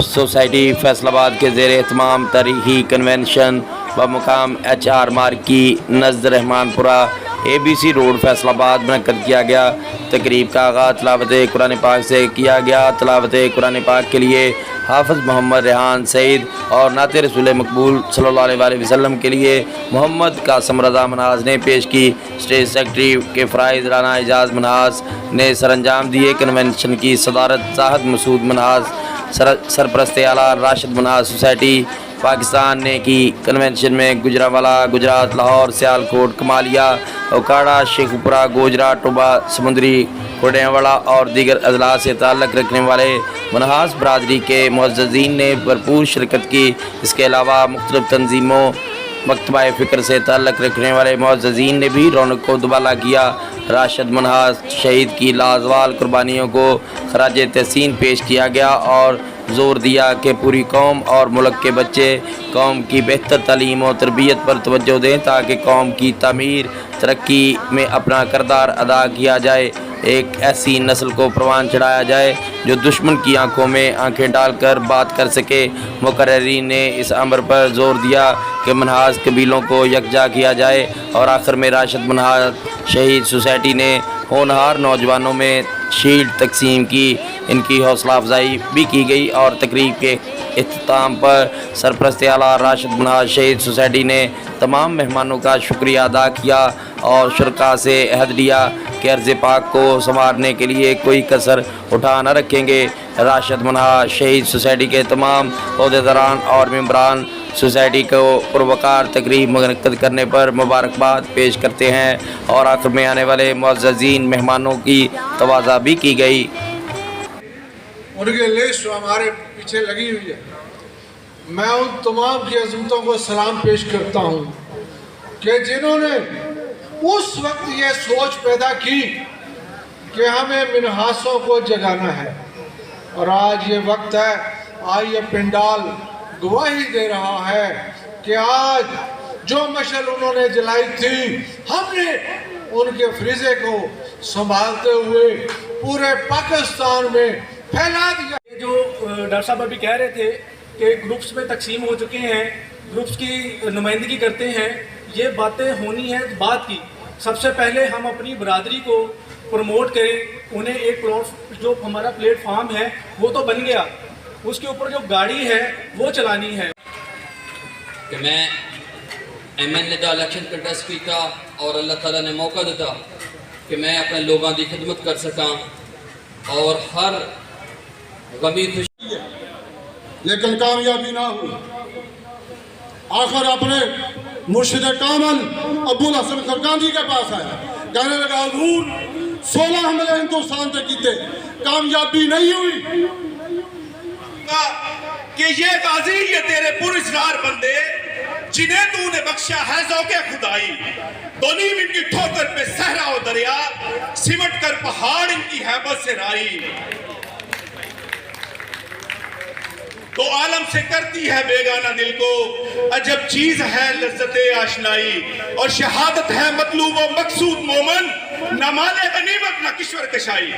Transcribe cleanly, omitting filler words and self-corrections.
Society Faisalabad के ज़ेर एहतमाम तारीखी कन्वेंशन बमुकाम HR मार्की नज़द रहमानपुरा ABC रोड फैसलाबाद मुनक्कद किया गया। तकरीब का आगाज़ तिलावत कुरान पाक से किया गया। तिलावत कुरान पाक के लिए हाफ़िज़ मोहम्मद रेहान सईद और नाते रसूल मकबूल सल्लल्लाहु अलैहि वसल्लम के लिए मोहम्मद कासिम रज़ा मनाज़ ने पेश की। स्टेज सेक्रेटरी के फ़राइज़ राना एजाज़ मनाज़ ने सरअंजाम दिए। कन्वेंशन की सदारत ज़ाहिद मसूद मनाज़ सरपरस्त आला राशिद मनाज़ सोसाइटी पाकिस्तान ने की। कन्वेंशन में गुजरांवाला, गुजरात, लाहौर, सियालकोट, कमालिया, ओकाड़ा, शेखुपुरा, गोजरा, टोबा, समुंदरी, कोडेंवाला और दीगर अजला से ताल्लुक़ रखने वाले मनहास बरादरी के मुअज़्ज़ज़ीन ने भरपूर शिरकत की। इसके अलावा मुख्तलिफ़ तंजीमों मकतबा फ़िक्र से ताल्लुक़ रखने वाले मुअज़्ज़ज़ीन ने भी रौनक को दुबाला किया। राशिद मनहास शहीद की लाजवाल कुर्बानियों को खराज तहसीन पेश किया गया और ज़ोर दिया कि पूरी कौम और मुल्क के बच्चे कौम की बेहतर तालीम और तरबियत पर तवज्जो दें ताकि कौम की तामीर तरक्की में अपना किरदार अदा किया जाए। एक ऐसी नस्ल को परवान चढ़ाया जाए जो दुश्मन की आंखों में आंखें डालकर बात कर सके। मुकर्रिरीन ने इस अमर पर जोर दिया कि मनहास कबीलों को यकजा किया जाए और आखिर में राशिद मनहास शहीद सोसाइटी ने होनहार नौजवानों में शील्ड तकसीम की। इनकी हौसला अफजाई भी की गई और तकरीब के इख्तिताम पर सरपरस्त आला राशिद मनहास शहीद सोसाइटी ने तमाम मेहमानों का शुक्रिया अदा किया और शुरका से अहद लिया कि अर्ज़ पाक को संवारने के लिए कोई कसर उठा न रखेंगे। राशिद मनहास शहीद सोसाइटी के तमाम अहदेदारान और मेंबरान सोसाइटी को पुरवकार तकरीब मुनक्कद करने पर मुबारकबाद पेश करते हैं और आखिर में आने वाले मुअज़्ज़ज़ीन मेहमानों की तवाज़ा भी की गई। उनकी लिस्ट हमारे पीछे लगी हुई है। मैं उन तमाम की अज़मतों को सलाम पेश करता हूँ कि जिन्होंने उस वक्त ये सोच पैदा की कि हमें मिनहासों को जगाना है और आज ये वक्त है, आज ये पिंडाल गवाही दे रहा है कि आज जो मशल उन्होंने जलाई थी हमने उनके फ्रीज़े को संभालते हुए पूरे पाकिस्तान में फैला दिया। जो डॉक्टर साहब अभी कह रहे थे कि ग्रुप्स में तकसीम हो चुके हैं, ग्रुप्स की नुमाइंदगी करते हैं, ये बातें होनी है बात की। सबसे पहले हम अपनी बरादरी को प्रमोट करें, उन्हें एक जो हमारा प्लेटफार्म है वो तो बन गया, उसके ऊपर जो गाड़ी है वो चलानी है। कि मैं MLA का इलेक्शन कंटेस्ट किया और अल्लाह ताला ने मौका दिता कि मैं अपने लोगों की खिदमत कर सका और हर गमी खुशी है, लेकिन कामयाबी ना हुई। आखिर अपने मुर्शिद कामल अब्दुल हसन खरकांजी के पास आया, कहने लगा हुजूर 16 हमले हिंदुस्तान से कीते, कामयाबी नहीं हुई। कि ये गाजी ये तेरे पुरस्कार बंदे जिन्हें तूने बख्शा है ज़ौक़े खुदाई, दोनीम इनकी ठोकर पे सहरा और दरिया, सिमट कर पहाड़ इनकी हैबत से राई। तो आलम से करती है बेगाना दिल को, अजब चीज है लज्जते आशनाई, और शहादत है मतलूब व मकसूद मोमन, न माले गनीमत न किश्वर कशाई।